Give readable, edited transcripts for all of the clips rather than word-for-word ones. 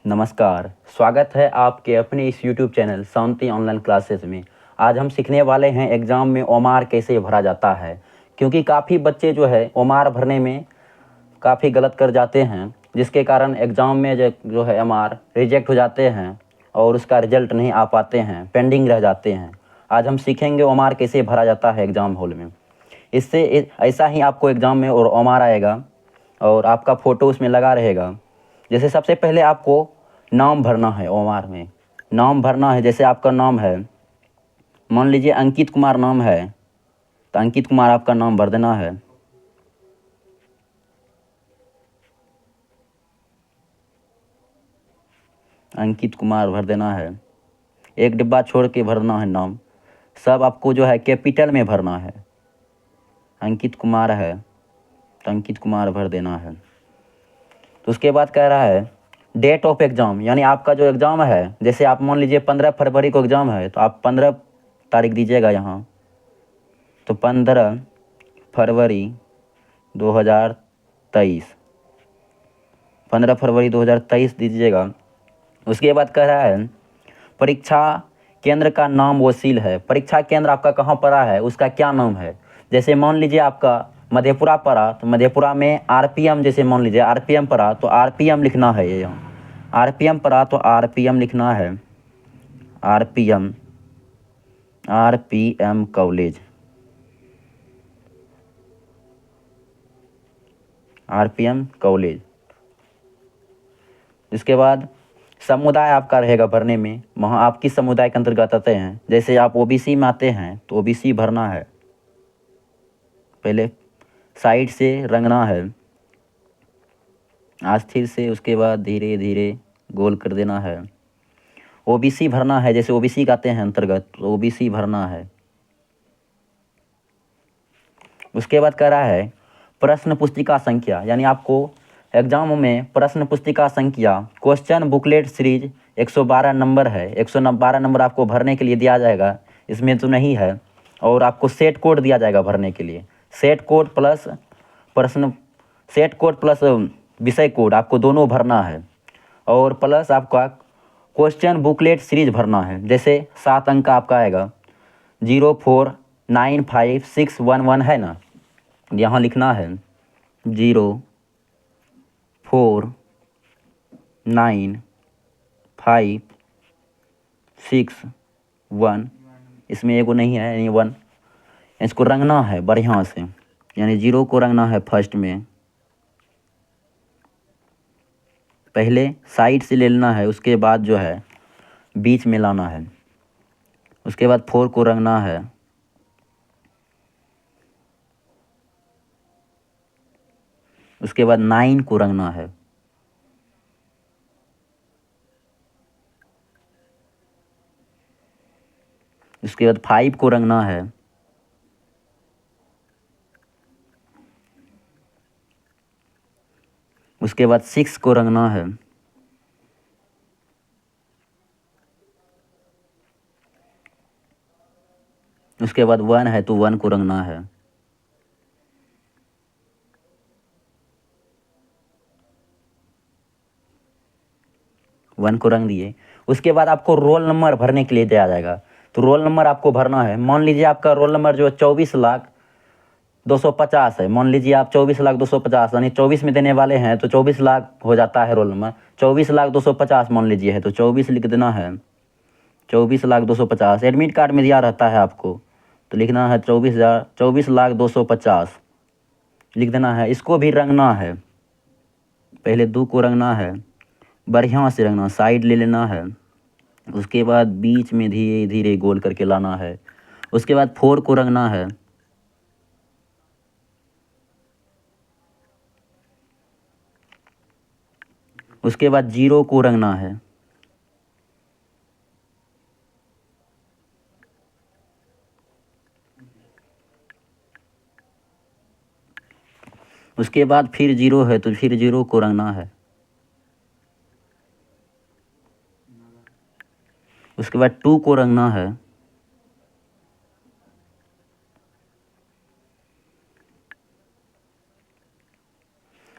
नमस्कार, स्वागत है आपके अपने इस यूट्यूब चैनल शांति ऑनलाइन क्लासेस में। आज हम सीखने वाले हैं एग्ज़ाम में ओमार कैसे भरा जाता है, क्योंकि काफ़ी बच्चे जो है ओमार भरने में काफ़ी गलत कर जाते हैं, जिसके कारण एग्ज़ाम में जो है ओमार रिजेक्ट हो जाते हैं और उसका रिजल्ट नहीं आ पाते हैं, पेंडिंग रह जाते हैं। आज हम सीखेंगे ओमार कैसे भरा जाता है एग्ज़ाम हॉल में। इससे ऐसा ही आपको एग्ज़ाम में और ओमार आएगा और आपका फ़ोटो उसमें लगा रहेगा। जैसे सबसे पहले आपको नाम भरना है ओमार में। नाम भरना है, जैसे आपका नाम है, मान लीजिए अंकित कुमार नाम है, तो अंकित कुमार आपका नाम भर देना है। अंकित कुमार भर देना है, एक डिब्बा छोड़ के भरना है नाम। सब आपको जो है कैपिटल में भरना है। अंकित कुमार है तो अंकित कुमार भर देना है। तो उसके बाद कह रहा है डेट ऑफ एग्ज़ाम, यानी आपका जो एग्ज़ाम है, जैसे आप मान लीजिए 15 फरवरी को एग्ज़ाम है तो आप 15 तारीख दीजिएगा यहाँ। तो 15 फरवरी 2023, 15 फरवरी 2023 दीजिएगा। उसके बाद कह रहा है परीक्षा केंद्र का नाम वसील है। परीक्षा केंद्र आपका कहाँ पड़ा है, उसका क्या नाम है। जैसे मान लीजिए आपका मधेपुरा पड़ा तो मधेपुरा में आरपीएम, जैसे मान लीजिए आरपीएम पड़ा तो आरपीएम लिखना है। ये यहाँ आरपीएम पड़ा तो आरपीएम लिखना है। RPM, RPM college, RPM college. इसके बाद समुदाय आपका रहेगा भरने में, वहाँ आप किस समुदाय के अंतर्गत आते हैं। जैसे आप ओबीसी में आते हैं तो ओबीसी भरना है। पहले साइड से रंगना है, आस्थिर से, उसके बाद धीरे धीरे गोल कर देना है। ओबीसी भरना है, जैसे ओबीसी का आते हैं अंतर्गत तो ओबीसी भरना है। उसके बाद कह रहा है प्रश्न पुस्तिका संख्या, यानी आपको एग्जाम में प्रश्न पुस्तिका संख्या, क्वेश्चन बुकलेट सीरीज 112 नंबर है। 112 नंबर आपको भरने के लिए दिया जाएगा, इसमें तो नहीं है। और आपको सेट कोड दिया जाएगा भरने के लिए। सेट कोड प्लस प्रश्न, सेट कोड प्लस विषय कोड आपको दोनों भरना है। और प्लस आपका क्वेश्चन बुकलेट सीरीज भरना है। जैसे 7 अंक का आपका आएगा, 0495611 है ना, यहाँ लिखना है 0495611। इसमें एगो नहीं है यानी 1, इसको रंगना है बढ़िया से, यानी 0 को रंगना है फर्स्ट में, पहले साइड से ले लेना है, उसके बाद जो है बीच में लाना है। उसके बाद 4 को रंगना है, उसके बाद 9 को रंगना है। उसके बाद 5 को रंगना है। उसके बाद 6 को रंगना है। उसके बाद 1 है तो 1 को रंगना है। वन को रंग दिए। उसके बाद आपको रोल नंबर भरने के लिए दिया जाएगा। तो रोल नंबर आपको भरना है। मान लीजिए आपका रोल नंबर जो 24,02,50 है। मान लीजिए आप 24,02,50 यानी 24 में देने वाले हैं तो 24 लाख हो जाता है रोल नंबर। 24,02,50 मान लीजिए है तो 24 लिख देना है। 24,02,50 एडमिट कार्ड में दिया रहता है आपको, तो लिखना है 24,02,50 लिख देना है। इसको भी रंगना है, पहले 2 को रंगना है, बढ़िया से रंगना, साइड ले लेना है। उसके बाद बीच में धीरे धीरे गोल करके लाना है। उसके बाद 4 को रंगना है। उसके बाद 0 को रंगना है। उसके बाद फिर 0 है तो फिर 0 को रंगना है। उसके बाद 2 को रंगना है।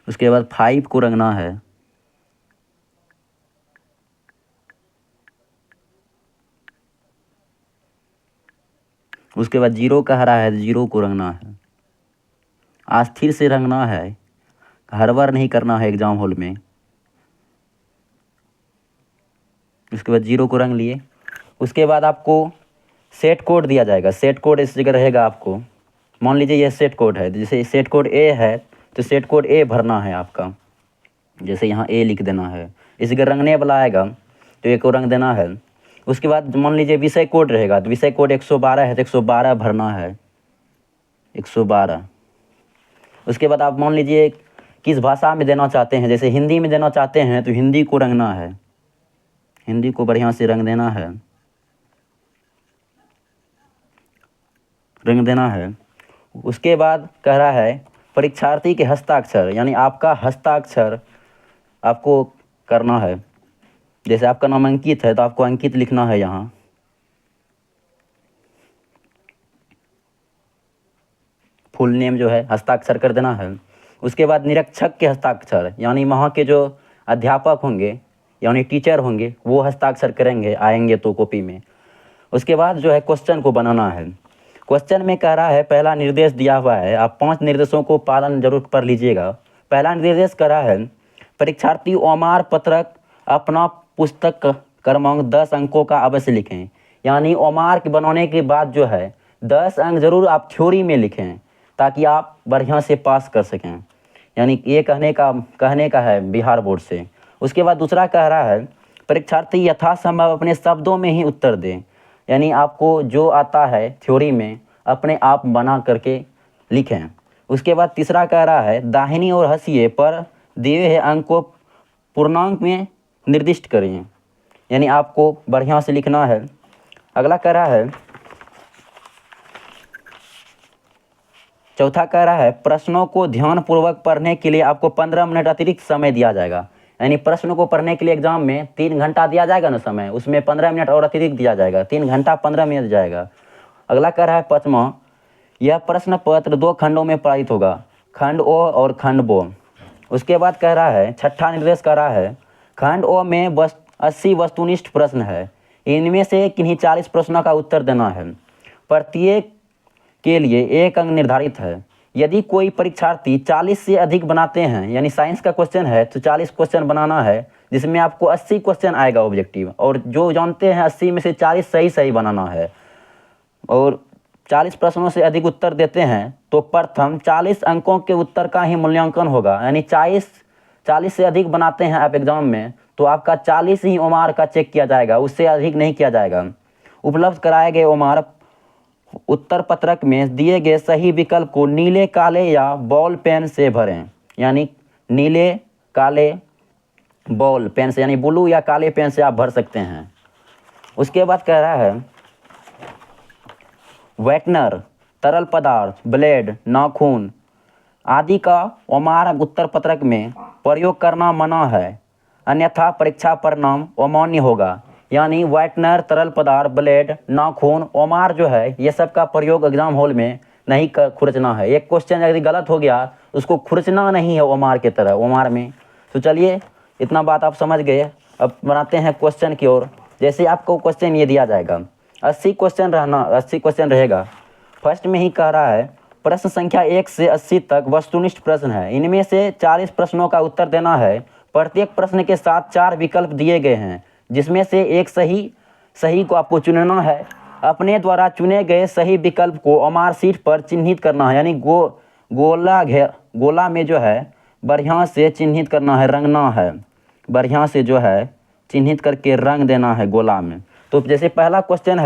उसके बाद 5 को रंगना है। उसके बाद जीरो कह रहा है, जीरो को रंगना है, अस्थिर से रंगना है, हड़बड़ नहीं करना है एग्जाम हॉल में। उसके बाद जीरो को रंग लिए। उसके बाद आपको सेट कोड दिया जाएगा, सेट कोड इस जगह रहेगा आपको। मान लीजिए ये सेट कोड है, जैसे सेट कोड ए है तो सेट कोड ए भरना है आपका, जैसे यहाँ ए लिख देना है। इस जगह रंगने वाला आएगा तो ए को रंग देना है। उसके बाद मान लीजिए विषय कोड रहेगा तो विषय कोड 112 है तो 112 भरना है, 112। उसके बाद आप मान लीजिए किस भाषा में देना चाहते हैं, जैसे हिंदी में देना चाहते हैं तो हिंदी को रंगना है, हिंदी को बढ़िया से रंग देना है, रंग देना है। उसके बाद कह रहा है परीक्षार्थी के हस्ताक्षर, यानी आपका हस्ताक्षर आपको करना है। जैसे आपका नाम अंकित है तो आपको अंकित लिखना है यहाँ, फुल नेम जो है हस्ताक्षर कर देना है। उसके बाद निरीक्षक के हस्ताक्षर, यानी वहाँ के जो अध्यापक होंगे यानी टीचर होंगे वो हस्ताक्षर करेंगे, आएंगे तो कॉपी में। उसके बाद जो है क्वेश्चन को बनाना है। क्वेश्चन में कह रहा है पहला निर्देश दिया हुआ है, आप 5 निर्देशों को पालन जरूर कर लीजिएगा। पहला निर्देश कर रहा है परीक्षार्थी ओमार पत्रक अपना पुस्तक क्रमांक 10 अंकों का अवश्य लिखें, यानी ओमार के बनाने के बाद जो है 10 अंक जरूर आप थ्योरी में लिखें ताकि आप बढ़िया से पास कर सकें, यानी ये कहने का है बिहार बोर्ड से। उसके बाद दूसरा कह रहा है परीक्षार्थी यथासंभव अपने शब्दों में ही उत्तर दें, यानी आपको जो आता है थ्योरी में अपने आप बना करके लिखें। उसके बाद तीसरा कह रहा है दाहिनी और हाशिए पर दिए हुए अंक को पूर्णांक में निर्दिष्ट करें, यानी आपको बढ़िया से लिखना है। अगला कह रहा है, चौथा कह रहा है प्रश्नों को ध्यानपूर्वक पढ़ने के लिए आपको 15 मिनट अतिरिक्त समय दिया जाएगा, यानी प्रश्न को पढ़ने के लिए एग्जाम में 3 घंटा दिया जाएगा ना समय, उसमें 15 मिनट और अतिरिक्त दिया जाएगा, 3 घंटा 15 मिनट जाएगा। अगला कह रहा है पाँचवां, यह प्रश्न पत्र 2 खंडों में पारित होगा, खंड ओ और खंड बो। उसके बाद कह रहा है छठा निर्देश कह रहा है खंड ओ में 80 वस्तुनिष्ठ प्रश्न है, इनमें से किन्हीं 40 प्रश्नों का उत्तर देना है, प्रत्येक के लिए 1 अंक निर्धारित है। यदि कोई परीक्षार्थी 40 से अधिक बनाते हैं, यानी साइंस का क्वेश्चन है तो 40 क्वेश्चन बनाना है, जिसमें आपको 80 क्वेश्चन आएगा ऑब्जेक्टिव, और जो जानते हैं 80 में से 40 सही बनाना है, और 40 प्रश्नों से अधिक उत्तर देते हैं तो प्रथम 40 अंकों के उत्तर का ही मूल्यांकन होगा, यानी 40 से अधिक बनाते हैं आप एग्जाम में तो आपका 40 ही ओमार का चेक किया जाएगा, उससे अधिक नहीं किया जाएगा। उपलब्ध कराए गए ओमार उत्तर पत्रक में दिए गए सही विकल्प को नीले काले या बॉल पेन से भरें, यानी नीले काले बॉल पेन से, यानी ब्लू या काले पेन से आप भर सकते हैं। उसके बाद कह रहा है व्हाइटनर, तरल पदार्थ, ब्लेड, नाखून आदि का ओमार उत्तर पत्रक में प्रयोग करना मना है, अन्यथा परीक्षा परिणाम अमान्य होगा, यानी व्हाइटनर, तरल पदार्थ, ब्लेड, नाखून, ओमार जो है ये सब का प्रयोग एग्जाम हॉल में नहीं खुरचना है। एक क्वेश्चन यदि गलत हो गया उसको खुरचना नहीं है ओमार की तरह, ओमार में। तो चलिए इतना बात आप समझ गए, अब बनाते हैं क्वेश्चन की ओर। जैसे आपको क्वेश्चन ये दिया जाएगा 80 क्वेश्चन रहेगा। फर्स्ट में ही कह रहा है प्रश्न संख्या 1 से 80 तक वस्तुनिष्ठ प्रश्न है, इनमें से 40 प्रश्नों का उत्तर देना है। प्रत्येक प्रश्न के साथ 4 विकल्प दिए गए हैं, जिसमें से एक सही को आपको चुनना है। अपने द्वारा चुने गए सही विकल्प को ओमार शीट पर चिन्हित करना है, यानी गोला में जो है बढ़िया से चिन्हित करना है, रंगना है, बढ़िया से जो है चिन्हित करके रंग देना है गोला में। तो जैसे पहला क्वेश्चन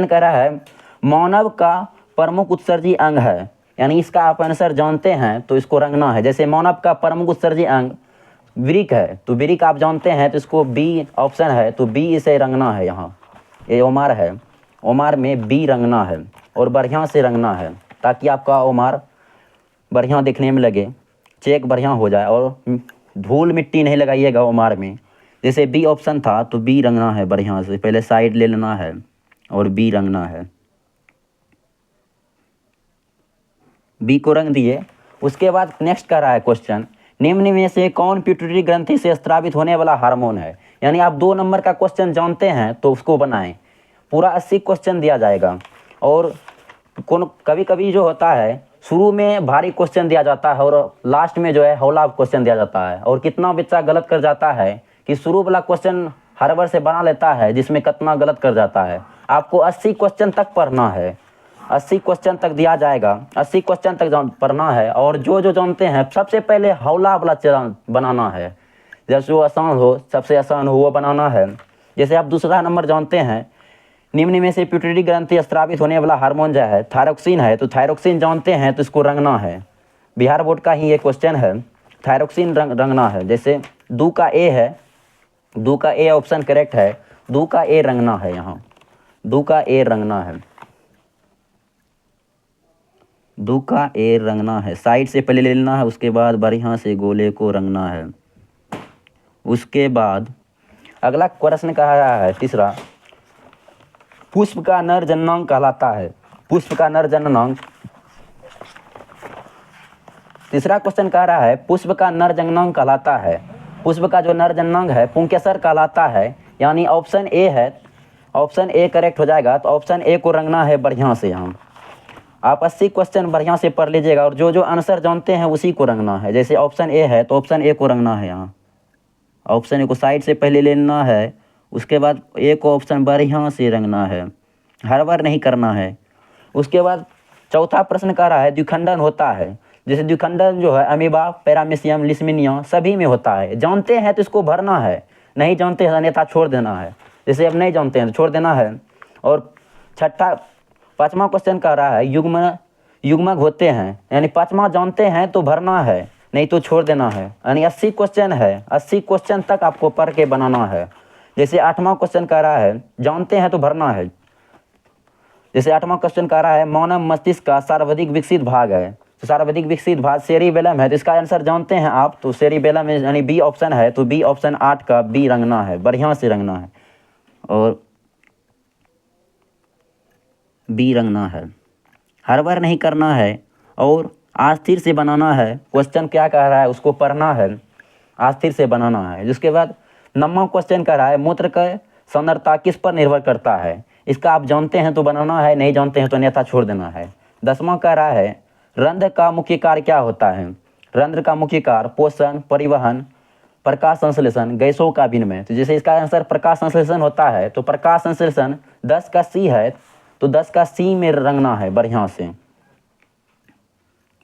कह रहा है मानव का प्रमुख उत्सर्जी अंग है, यानी इसका आप आंसर जानते हैं तो इसको रंगना है। जैसे मानव का प्रमुख उत्सर्जी अंग वृक्क है तो वृक्क आप जानते हैं तो इसको बी ऑप्शन है तो बी इसे रंगना है। यहाँ ये ओमार है, ओमार में बी रंगना है और बढ़िया से रंगना है ताकि आपका ओमार बढ़िया दिखने में लगे, चेक बढ़िया हो जाए, और धूल मिट्टी नहीं लगाइएगा ओमार में। जैसे बी ऑप्शन था तो बी रंगना है बढ़िया से, पहले साइड ले लेना है और बी रंगना है। बी को रंग दिए। उसके बाद नेक्स्ट कर रहा है क्वेश्चन निम्न में से कौन पिट्यूटरी ग्रंथि से स्रावित होने वाला हार्मोन है, यानी आप 2 नंबर का क्वेश्चन जानते हैं तो उसको बनाएं। पूरा 80 क्वेश्चन दिया जाएगा। और कभी कभी जो होता है शुरू में भारी क्वेश्चन दिया जाता है और लास्ट में जो है हौला क्वेश्चन दिया जाता है। और कितना बच्चा गलत कर जाता है कि शुरू वाला क्वेश्चन हर बार से बना लेता है, जिसमें कितना गलत कर जाता है। आपको 80 क्वेश्चन तक पढ़ना है, 80 क्वेश्चन तक दिया जाएगा, 80 क्वेश्चन तक पढ़ना है। और जो जानते हैं सबसे पहले हौला वाला बनाना है, जैसे वो आसान हो, सबसे आसान हो वो बनाना है। जैसे आप दूसरा नंबर जानते हैं, निम्न में से पिट्यूटरी ग्रंथि स्रावित होने वाला हार्मोन जो है थायरोक्सिन है, तो थायरोक्सिन जानते हैं तो इसको रंगना है। बिहार बोर्ड का ही ये क्वेश्चन है, थायरोक्सिन रंगना है। जैसे दो का ए है, दो का ए ऑप्शन करेक्ट है, दो का ए रंगना है, यहाँ दो का ए रंगना है, दो का ए रंगना है। साइड से पहले ले लेना है, उसके बाद बढ़िया से गोले को रंगना है। उसके बाद अगला प्रश्न कहा रहा है तीसरा, पुष्प का नर जननांग कहलाता है। पुष्प का नर जननांग, तीसरा क्वेश्चन कह रहा है पुष्प का नर जननांग कहलाता है। पुष्प का जो नर जननांग है पुंकेसर कहलाता है, यानी ऑप्शन ए है, ऑप्शन ए करेक्ट हो जाएगा। तो ऑप्शन ए को रंगना है बढ़िया से। हम आप 80 क्वेश्चन बढ़िया से पढ़ लीजिएगा और जो आंसर जानते हैं उसी को रंगना है। जैसे ऑप्शन ए है तो ऑप्शन ए को रंगना है, यहाँ ऑप्शन ए को साइड से पहले लेना है, उसके बाद ए को ऑप्शन बढ़िया से रंगना है, हर बार नहीं करना है। उसके बाद चौथा प्रश्न कह रहा है द्विखंडन होता है। जैसे द्विखंडन जो है अमीबा, पैरामीशियम, लिस्मिनिया सभी में होता है। जानते हैं तो इसको भरना है, नहीं जानते हैं अन्यथा छोड़ देना है। जैसे अब नहीं जानते हैं तो छोड़ देना है। और पाँचवा क्वेश्चन कह रहा है युग्मक होते हैं, यानी पाँचवा जानते हैं तो भरना है, नहीं तो छोड़ देना है। यानी 80 क्वेश्चन है, 80 क्वेश्चन तक आपको पढ़ के बनाना है। जैसे आठवां क्वेश्चन कह रहा है जानते हैं तो भरना है। जैसे आठवां क्वेश्चन कह रहा है मानव मस्तिष्क का सर्वाधिक विकसित भाग है, तो सर्वाधिक विकसित भाग सेरिबेलम है, तो इसका आंसर जानते हैं आप, तो सेरिबेलम यानी बी ऑप्शन है, तो बी ऑप्शन 8 का बी रंगना है, बढ़िया से रंगना है और बी रंगना है, हर बार नहीं करना है और अस्थिर से बनाना है। क्वेश्चन क्या कह रहा है उसको पढ़ना है, अस्थिर से बनाना है। जिसके बाद 9वां क्वेश्चन कह रहा है मूत्र का सांद्रता किस पर निर्भर करता है। इसका आप जानते हैं तो बनाना है, नहीं जानते हैं तो अन्यथा छोड़ देना है। 10वां कह रहा है रंध्र का मुख्य कार्य क्या होता है। रंध्र का मुख्य कार्य पोषण, परिवहन, प्रकाश संश्लेषण, गैसों का विनिमय। तो जैसे इसका आंसर प्रकाश संश्लेषण होता है, तो प्रकाश संश्लेषण 10 का सी है, तो 10 का सी में रंगना है बढ़िया से,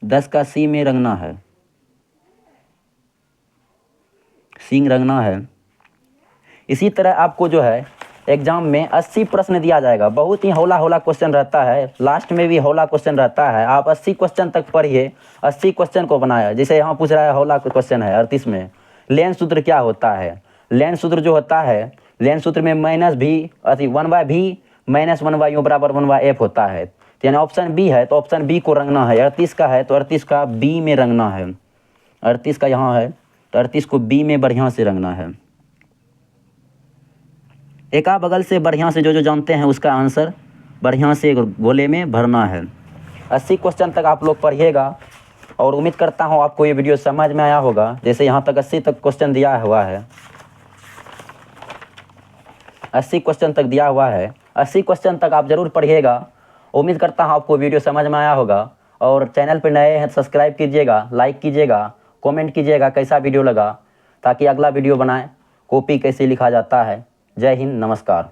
10 का सी में रंगना है, सिंह रंगना है। इसी तरह आपको जो है एग्जाम में 80 प्रश्न दिया जाएगा। बहुत ही हौला क्वेश्चन रहता है, लास्ट में भी हौला क्वेश्चन रहता है। आप 80 क्वेश्चन तक पढ़िए, 80 क्वेश्चन को बनाया। जैसे यहाँ पूछ रहा है हौला क्वेश्चन है 38 में, लेन सूत्र क्या होता है। लेन सूत्र जो होता है, लेन सूत्र में माइनस भी 1/v माइनस 1/u बराबर 1/f होता है। तो यानी ऑप्शन बी है तो ऑप्शन बी को रंगना है। 38 का है तो 38 का बी में रंगना है, 38 का यहाँ है तो 38 को बी में बढ़िया से रंगना है। एका बगल से बढ़िया से जो जानते हैं उसका आंसर बढ़िया से गोले में भरना है। 80 क्वेश्चन तक आप लोग पढ़िएगा और उम्मीद करता हूँ आपको ये वीडियो समझ में आया होगा। जैसे यहाँ तक 80 तक क्वेश्चन दिया हुआ है, 80 क्वेश्चन तक दिया हुआ है, 80 क्वेश्चन तक आप ज़रूर पढ़िएगा। उम्मीद करता हूँ आपको वीडियो समझ में आया होगा। और चैनल पर नए हैं सब्सक्राइब कीजिएगा, लाइक कीजिएगा, कमेंट कीजिएगा कैसा वीडियो लगा, ताकि अगला वीडियो बनाएं कॉपी कैसे लिखा जाता है। जय हिंद, नमस्कार।